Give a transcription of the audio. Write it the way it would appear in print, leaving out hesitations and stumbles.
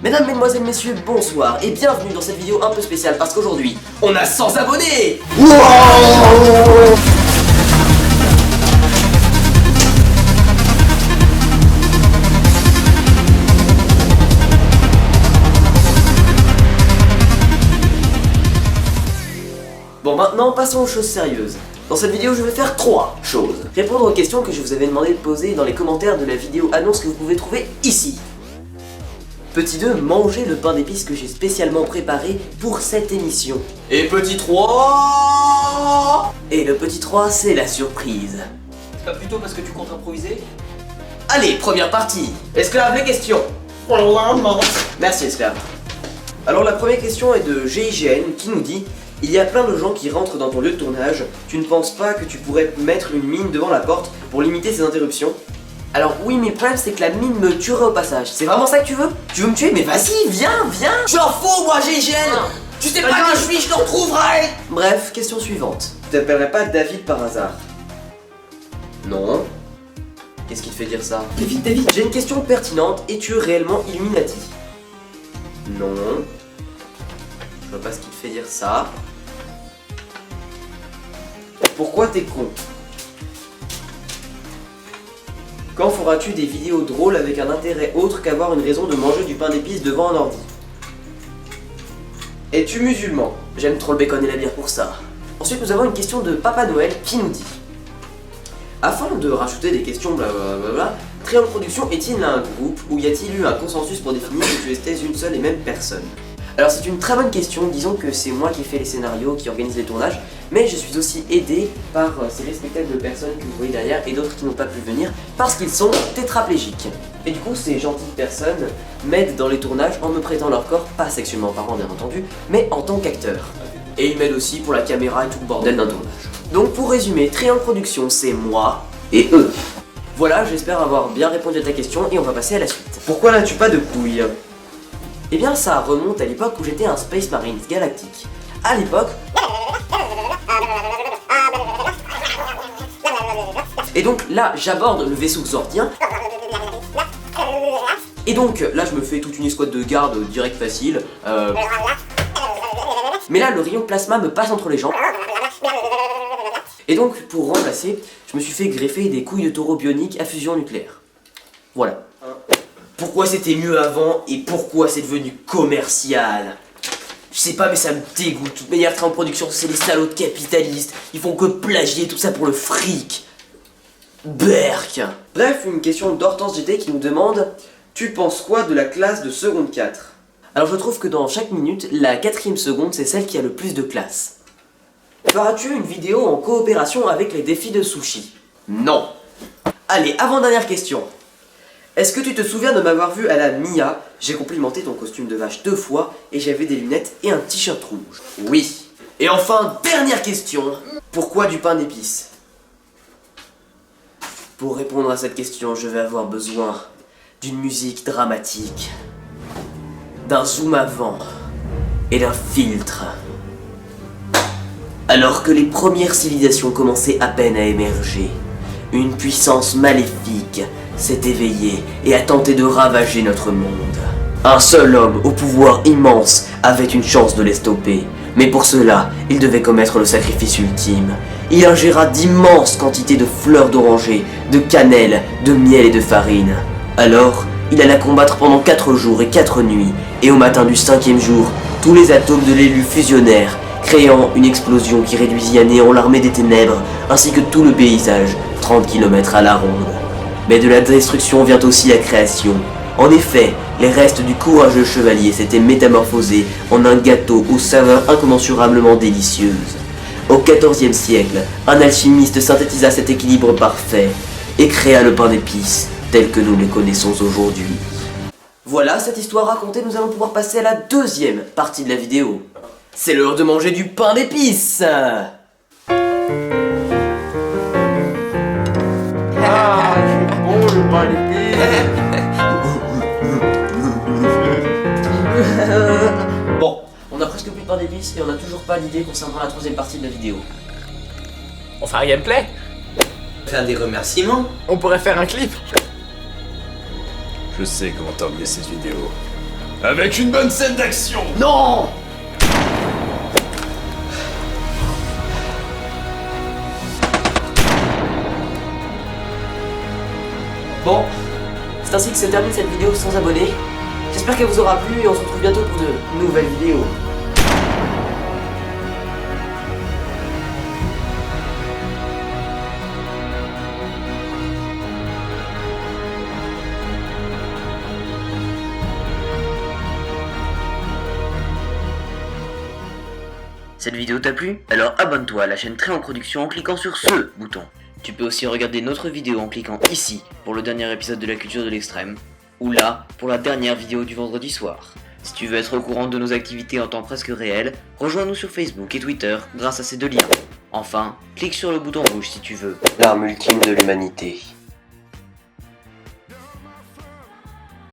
Mesdames, mesdemoiselles, messieurs, bonsoir et bienvenue dans cette vidéo un peu spéciale parce qu'aujourd'hui, on a 100 abonnés. Wow. Bon, maintenant, passons aux choses sérieuses. Dans cette vidéo, je vais faire 3 choses. Répondre aux questions que je vous avais demandé de poser dans les commentaires de la vidéo annonce que vous pouvez trouver ici. Petit 2, manger le pain d'épices que j'ai spécialement préparé pour cette émission. Et petit 3... Et le petit 3, c'est la surprise. C'est pas plutôt parce que tu comptes improviser? Allez, première partie. Esclave, les questions. Merci, Esclave. Alors la première question est de GIGN qui nous dit: il y a plein de gens qui rentrent dans ton lieu de tournage, tu ne penses pas que tu pourrais mettre une mine devant la porte pour limiter ces interruptions? Alors oui, mais le problème c'est que la mine me tuerait au passage. C'est vraiment ça que tu veux? Tu veux me tuer? Mais vas-y, viens. Je m'en fous, moi, GIGN. Tu sais pas qui je suis, je te retrouverai. Bref, question suivante. Tu t'appellerais pas David par hasard? Non. Qu'est-ce qui te fait dire ça? David. J'ai une question pertinente, es-tu réellement Illuminati? Non. Je vois pas ce qui te fait dire ça. Pourquoi t'es con? Quand feras-tu des vidéos drôles avec un intérêt autre qu'avoir une raison de manger du pain d'épices devant un ordi? Es-tu musulman? J'aime trop le bacon et la bière pour ça. Ensuite nous avons une question de Papa Noël qui nous dit: afin de rajouter des questions blablabla, Triangle Production est-il un groupe ou y a-t-il eu un consensus pour définir que tu étais une seule et même personne? Alors c'est une très bonne question, disons que c'est moi qui fais les scénarios, qui organise les tournages, mais je suis aussi aidé par ces respectables personnes que vous voyez derrière et d'autres qui n'ont pas pu venir parce qu'ils sont tétraplégiques. Et du coup ces gentilles personnes m'aident dans les tournages en me prêtant leur corps, pas sexuellement parlant bien entendu, mais en tant qu'acteur. Et ils m'aident aussi pour la caméra et tout le bordel d'un tournage. Donc pour résumer, Triangle Production c'est moi et eux. Voilà, j'espère avoir bien répondu à ta question et on va passer à la suite. Pourquoi n'as-tu pas de couilles? Eh bien ça remonte à l'époque où j'étais un Space Marines galactique. À l'époque... Et donc là j'aborde le vaisseau xordien. Et donc là je me fais toute une escouade de garde direct facile. Mais là le rayon plasma me passe entre les jambes. Et donc pour remplacer, je me suis fait greffer des couilles de taureau bioniques à fusion nucléaire. Voilà. Pourquoi c'était mieux avant et pourquoi c'est devenu commercial? Je sais pas mais ça me dégoûte. Toute manière, Triangle Production c'est des salauds de capitalistes. Ils font que plagier tout ça pour le fric. Berk. Bref, une question d'Hortense GT qui nous demande: tu penses quoi de la classe de seconde 4? Alors je trouve que dans chaque minute, la 4ème seconde c'est celle qui a le plus de classe. Feras-tu une vidéo en coopération avec les défis de sushi? Non. Allez, avant-dernière question. Est-ce que tu te souviens de m'avoir vu à la Mia? J'ai complimenté ton costume de vache 2 fois et j'avais des lunettes et un t-shirt rouge. Oui. Et enfin, dernière question. Pourquoi du pain d'épices? Pour répondre à cette question, je vais avoir besoin d'une musique dramatique, d'un zoom avant et d'un filtre. Alors que les premières civilisations commençaient à peine à émerger, une puissance maléfique s'est éveillé et a tenté de ravager notre monde. Un seul homme au pouvoir immense avait une chance de les stopper, mais pour cela, il devait commettre le sacrifice ultime. Il ingéra d'immenses quantités de fleurs d'oranger, de cannelle, de miel et de farine. Alors, il alla combattre pendant 4 jours et 4 nuits, et au matin du 5e jour, tous les atomes de l'élu fusionnèrent, créant une explosion qui réduisit à néant l'armée des ténèbres, ainsi que tout le paysage, 30 km à la ronde. Mais de la destruction vient aussi la création. En effet, les restes du courageux chevalier s'étaient métamorphosés en un gâteau aux saveurs incommensurablement délicieuses. Au XIVe siècle, un alchimiste synthétisa cet équilibre parfait et créa le pain d'épices tel que nous le connaissons aujourd'hui. Voilà, cette histoire racontée, nous allons pouvoir passer à la 2e partie de la vidéo. C'est l'heure de manger du pain d'épices. Le pain d'épices. Bon, on a presque plus de pain d'épices et on n'a toujours pas d'idée concernant la 3e partie de la vidéo. On fait un gameplay? Faire des remerciements. On pourrait faire un clip. Je sais comment t'emmener cette vidéo. Avec une bonne scène d'action. Non! Bon, c'est ainsi que se termine cette vidéo sans abonnés. J'espère qu'elle vous aura plu et on se retrouve bientôt pour de nouvelles vidéos. Cette vidéo t'a plu? Alors abonne-toi à la chaîne Très en Production en cliquant sur ce bouton. Tu peux aussi regarder notre vidéo en cliquant ici pour le dernier épisode de la culture de l'extrême, ou là pour la dernière vidéo du vendredi soir. Si tu veux être au courant de nos activités en temps presque réel, rejoins-nous sur Facebook et Twitter grâce à ces deux liens. Enfin, clique sur le bouton rouge si tu veux. L'arme ultime de l'humanité.